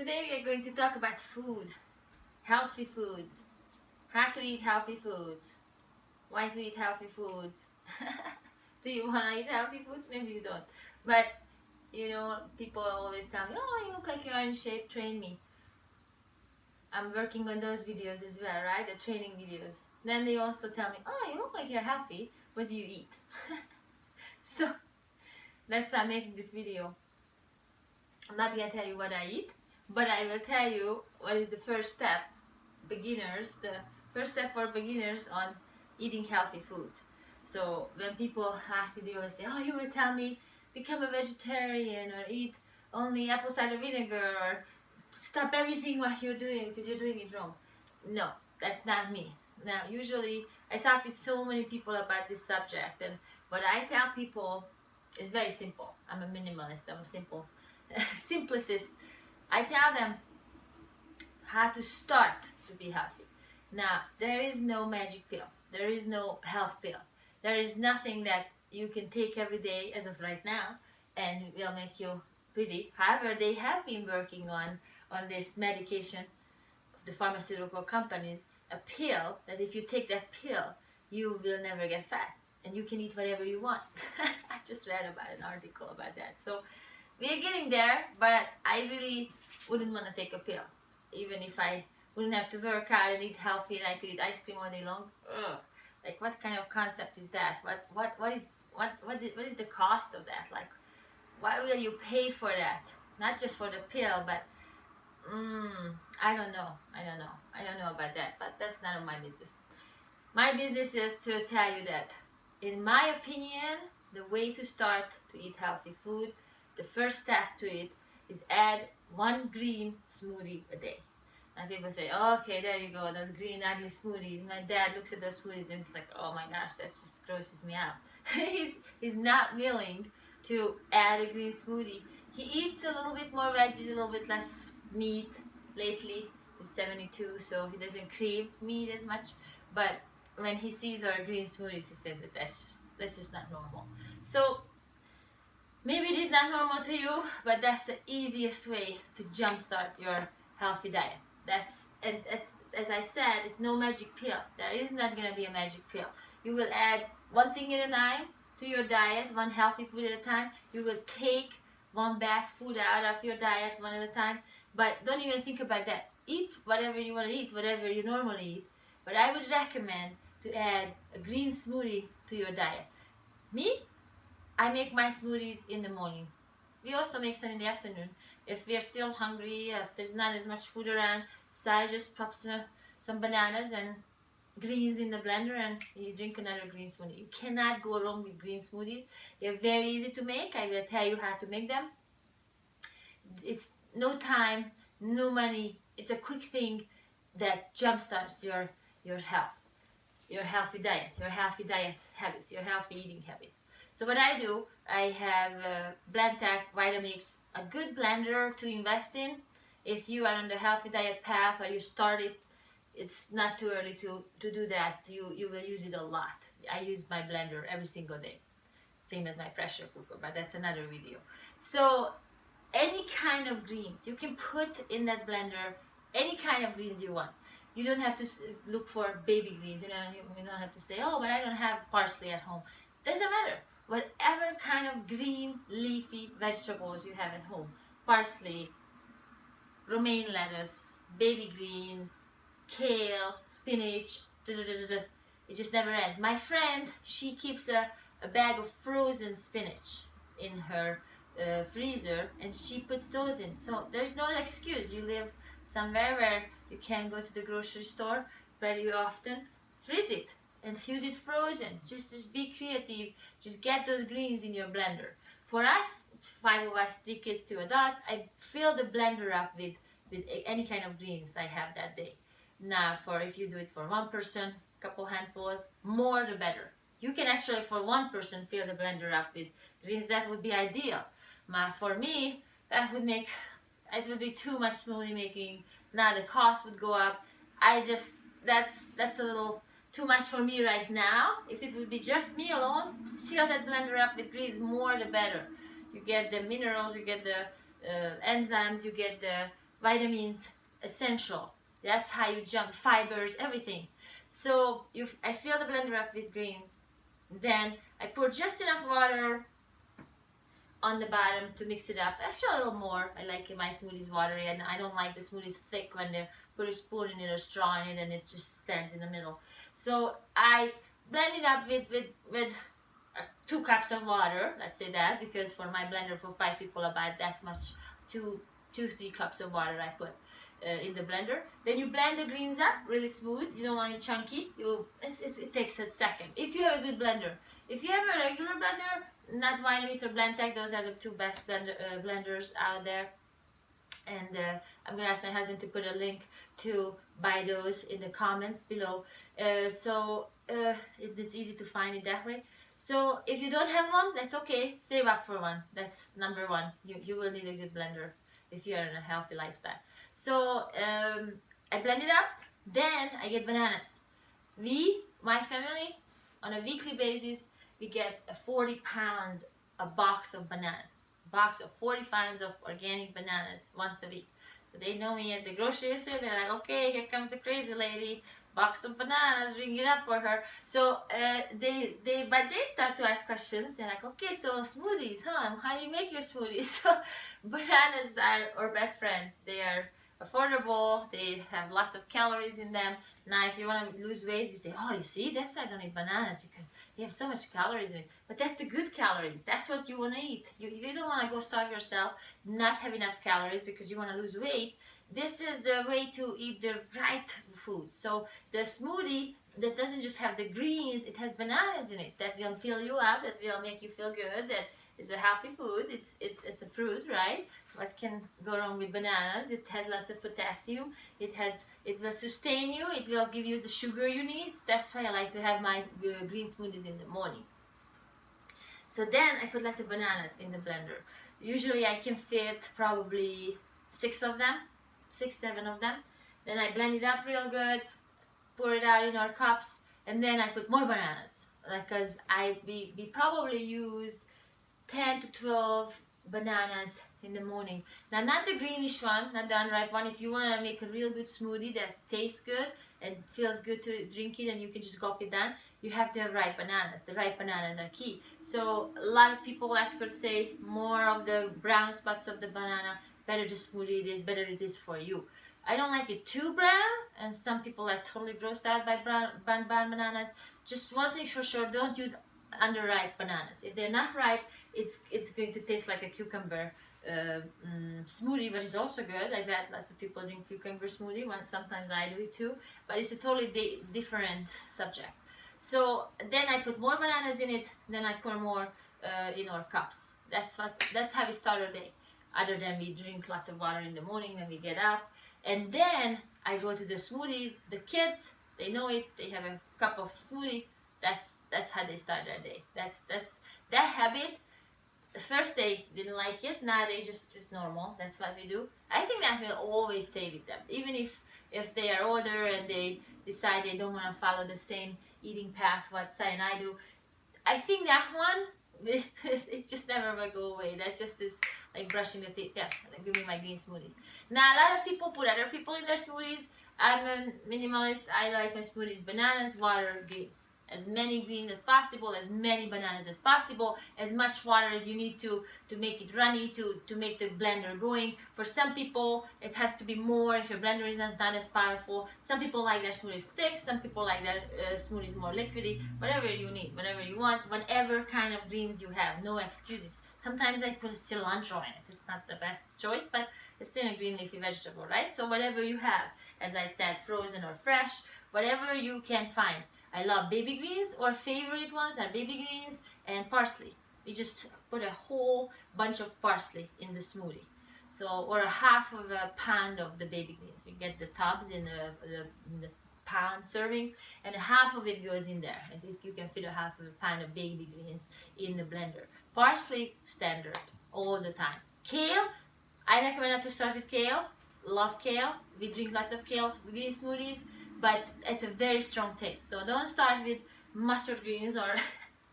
Today we are going to talk about food, healthy foods, how to eat healthy foods, why to eat healthy foods. Do you want to eat healthy foods? Maybe you don't. But, people always tell me, oh, you look like you're in shape, train me. I'm working on those videos as well, right? The training videos. Then they also tell me, oh, you look like you're healthy. What do you eat? So, that's why I'm making this video. I'm not going to tell you what I eat, but I will tell you what is the first step, the first step for beginners on eating healthy foods. So when people ask me, they always say, oh, you will tell me become a vegetarian or eat only apple cider vinegar or stop everything what you're doing because you're doing it wrong. No, that's not me. Now, usually I talk with so many people about this subject, and what I tell people is very simple. I'm a minimalist, I'm a simplicist. I tell them how to start to be healthy. Now, there is no magic pill. There is no health pill. There is nothing that you can take every day as of right now and it will make you pretty. However, they have been working on this medication of the pharmaceutical companies, a pill that if you take that pill, you will never get fat and you can eat whatever you want. I just read about an article about that. So we are getting there, but I really wouldn't want to take a pill. Even if I wouldn't have to work out and eat healthy and I could eat ice cream all day long. Ugh. Like, what kind of concept is that? What is the cost of that? Like, why will you pay for that? Not just for the pill, but I don't know about that, but that's none of my business. My business is to tell you that, in my opinion, the way to start to eat healthy food, the first step to it is add one green smoothie a day. And people say, oh, okay, there you go, those green ugly smoothies. My dad looks at those smoothies and it's like, oh my gosh, that just grosses me out. he's not willing to add a green smoothie. He eats a little bit more veggies, a little bit less meat lately. He's 72, so he doesn't crave meat as much. But when he sees our green smoothies, he says that that's just not normal. So maybe it is not normal to you, but that's the easiest way to jumpstart your healthy diet. That's as I said, it's no magic pill. There is not going to be a magic pill. You will add one thing at a time to your diet, one healthy food at a time. You will take one bad food out of your diet one at a time. But don't even think about that. Eat whatever you want to eat, whatever you normally eat. But I would recommend to add a green smoothie to your diet. Me, I make my smoothies in the morning. We also make some in the afternoon. If we are still hungry, if there's not as much food around, so I just pop some bananas and greens in the blender and you drink another green smoothie. You cannot go wrong with green smoothies. They're very easy to make. I will tell you how to make them. It's no time, no money. It's a quick thing that jumpstarts your health, your healthy diet habits, your healthy eating habits. So what I do, I have Blendtec Vitamix, a good blender to invest in. If you are on the healthy diet path or you started, it's not too early to do that. You will use it a lot. I use my blender every single day. Same as my pressure cooker, but that's another video. So any kind of greens, you can put in that blender any kind of greens you want. You don't have to look for baby greens. You don't have to say, oh, but I don't have parsley at home. Doesn't matter. Whatever kind of green leafy vegetables you have at home, parsley, romaine lettuce, baby greens, kale, spinach, it just never ends. My friend, she keeps a bag of frozen spinach in her freezer and she puts those in. So there's no excuse. You live somewhere where you can go to the grocery store very often, freeze it and use it frozen. Just be creative. Just get those greens in your blender. For us, it's 5 of us, 3 kids, 2 adults. I fill the blender up with any kind of greens I have that day. Now, if you do it for one person, couple handfuls, more the better. You can actually, for one person, fill the blender up with greens. That would be ideal. For me, that would be too much smoothie making. Now the cost would go up. That's a little too much for me right now. If it would be just me alone, fill that blender up with greens, more the better. You get the minerals, you get the enzymes, you get the vitamins, essential. That's how you jump, fibers, everything. So I fill the blender up with greens. Then I pour just enough water on the bottom to mix it up. Actually a little more. I like my smoothies watery, and I don't like the smoothies thick when they put a spoon in it or straw in it and it just stands in the middle. So I blend it up with 2 cups of water, let's say that, because for my blender for 5 people about that's much, 3 cups of water I put in the blender. Then you blend the greens up really smooth. You don't want it chunky. It takes a second if you have a good blender. If you have a regular blender, not Vitamix or Blendtec, those are the 2 best blenders out there. And I'm gonna ask my husband to put a link to buy those in the comments below, so it's easy to find it that way. So if you don't have one, that's okay, save up for one. That's number one. You will need a good blender if you are in a healthy lifestyle. So I blend it up, then I get bananas. My family, on a weekly basis, we get 40 pounds a box of bananas. Box of 40 pounds of organic bananas once a week. So they know me at the grocery store. They're like, okay, here comes the crazy lady, box of bananas, ring it up for her. So they start to ask questions. They're like, okay, so smoothies, huh? How do you make your smoothies? So bananas are our best friends. They are affordable. They have lots of calories in them. Now, if you want to lose weight, you say, oh, you see, that's why I don't eat bananas, because they have so much calories in it. But that's the good calories. That's what you want to eat. You don't want to go starve yourself, not have enough calories because you want to lose weight. This is the way to eat the right food. So the smoothie that doesn't just have the greens, it has bananas in it that will fill you up, that will make you feel good, that is a healthy food. It's a fruit, right? What can go wrong with bananas? It has lots of potassium. It will sustain you. It will give you the sugar you need. That's why I like to have my green smoothies in the morning. So then I put lots of bananas in the blender. Usually I can fit probably 6, 7 of them. Then I blend it up real good, pour it out in our cups, and then I put more bananas, because we probably use 10 to 12 bananas in the morning. Now, not the greenish one, not the unripe one. If you want to make a real good smoothie that tastes good and feels good to drink it and you can just gulp it down, you have to have ripe bananas. The ripe bananas are key. So a lot of people, experts say, more of the brown spots of the banana, better the smoothie it is, better it is for you. I don't like it too brown, and some people are totally grossed out by brown bananas. Just one thing for sure, don't use underripe bananas. If they're not ripe, it's going to taste like a cucumber smoothie, but it's also good. I bet lots of people drink cucumber smoothie. Sometimes I do it too, but it's a totally different subject. So then I put more bananas in it. Then I pour more in our cups. That's how we start our day. Other than we drink lots of water in the morning when we get up, and then I go to the smoothies. The kids, they know it. They have a cup of smoothie. That's how they start their day. That's that habit. The first day didn't like it. Now they it's normal. That's what we do. I think that will always stay with them, even if they are older and they decide they don't want to follow the same eating path what Sai and I do. I think that one, it's just never will go away. That's just this, like brushing the teeth. Yeah, give me my green smoothie. Now a lot of people put other people in their smoothies. I'm a minimalist. I like my smoothies bananas, water, greens. As many greens as possible, as many bananas as possible, as much water as you need to make it runny, to make the blender going. For some people, it has to be more if your blender is not as powerful. Some people like their smoothies thick, some people like their smoothies more liquidy. Whatever you need, whatever you want, whatever kind of greens you have, no excuses. Sometimes I put cilantro in it. It's not the best choice, but it's still a green leafy vegetable, right? So whatever you have, as I said, frozen or fresh, whatever you can find. I love baby greens, or favorite ones are baby greens and parsley. You just put a whole bunch of parsley in the smoothie. So, or a half of a pound of the baby greens. We get the tubs in the pound servings, and half of it goes in there. I think you can fit a half of a pound of baby greens in the blender. Parsley, standard, all the time. Kale, I recommend not to start with kale. Love kale. We drink lots of kale green smoothies, but it's a very strong taste. So don't start with mustard greens or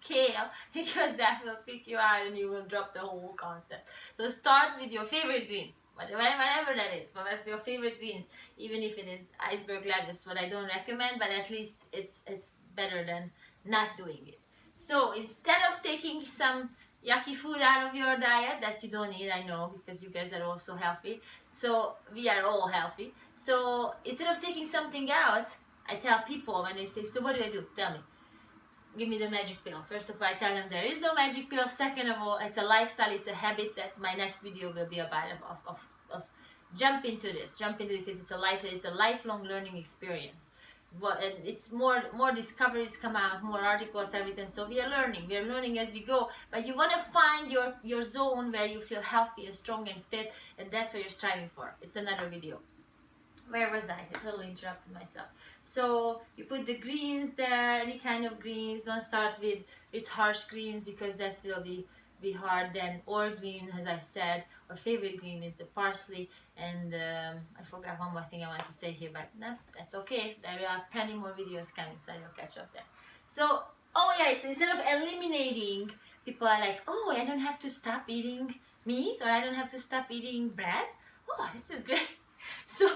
kale, because that will freak you out and you will drop the whole concept. So start with your favorite green. whatever that is, whatever your favorite greens, even if it is iceberg lettuce, what I don't recommend, but at least it's better than not doing it. So instead of taking some yucky food out of your diet that you don't need, I know, because you guys are also healthy, so we are all healthy. So instead of taking something out, I tell people when they say, so what do I do? Tell me. Give me the magic pill. First of all, I tell them there is no magic pill. Second of all, it's a lifestyle, it's a habit that my next video will be about of jump into this, because it's a lifestyle, it's a lifelong learning experience. And it's more discoveries come out, more articles are written, so we are learning as we go. But you want to find your zone where you feel healthy and strong and fit, and that's what you're striving for. It's another video. Where was I? I totally interrupted myself. So you put the greens there, any kind of greens. Don't start with harsh greens because that will be hard. Then or green, as I said, our favorite green is the parsley. And I forgot one more thing I want to say here, but no, that's okay. There are plenty more videos coming, so I'll catch up there. So, oh yeah, so instead of eliminating, people are like, oh, I don't have to stop eating meat, or I don't have to stop eating bread. Oh, this is great. So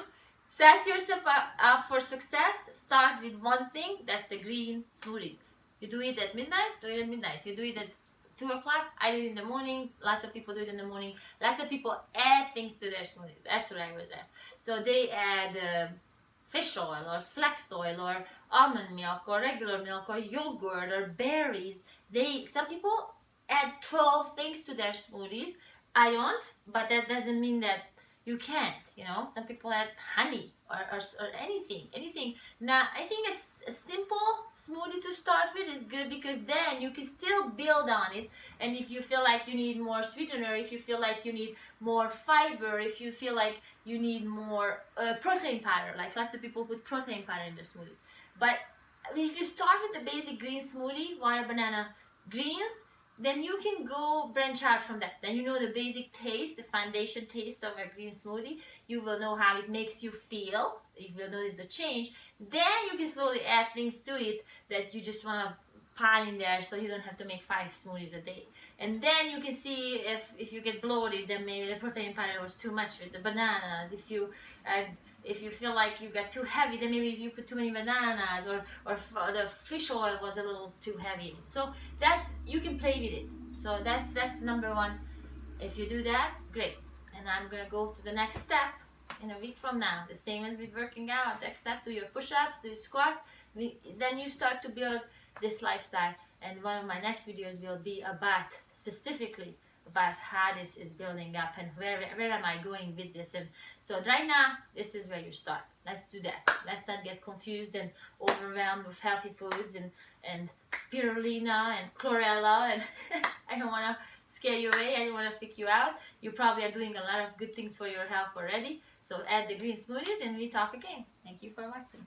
set yourself up for success. Start with one thing, that's the green smoothies. You do it at midnight, do it at midnight. You do it at 2 o'clock, I do it in the morning. Lots of people do it in the morning. Lots of people add things to their smoothies. That's what I was at. So they add fish oil or flax oil or almond milk or regular milk or yogurt or berries. Some people add 12 things to their smoothies. I don't, but that doesn't mean that you can't, you know. Some people add honey or anything. Now, I think a simple smoothie to start with is good, because then you can still build on it. And if you feel like you need more sweetener, if you feel like you need more fiber, if you feel like you need more protein powder, like lots of people put protein powder in their smoothies. But if you start with the basic green smoothie, water, banana, greens, then you can go branch out from that. Then you know the basic taste, the foundation taste of a green smoothie. You will know how it makes you feel. You will notice the change. Then you can slowly add things to it that you just want to pile in there, so you don't have to make 5 smoothies a day. And then you can see if you get bloated, then maybe the protein powder was too much with the bananas. If you feel like you got too heavy, then maybe you put too many bananas, or the fish oil was a little too heavy. So you can play with it. So that's number one. If you do that, great. And I'm gonna go to the next step in a week from now. The same as with working out. Next step, do your push-ups, do your squats. Then you start to build this lifestyle. And one of my next videos will be specifically about how this is building up and where am I going with this. And so right now, this is where you start. Let's do that. Let's not get confused and overwhelmed with healthy foods and spirulina and chlorella. And I don't want to scare you away. I don't want to freak you out. You probably are doing a lot of good things for your health already. So add the green smoothies and we talk again. Thank you for watching.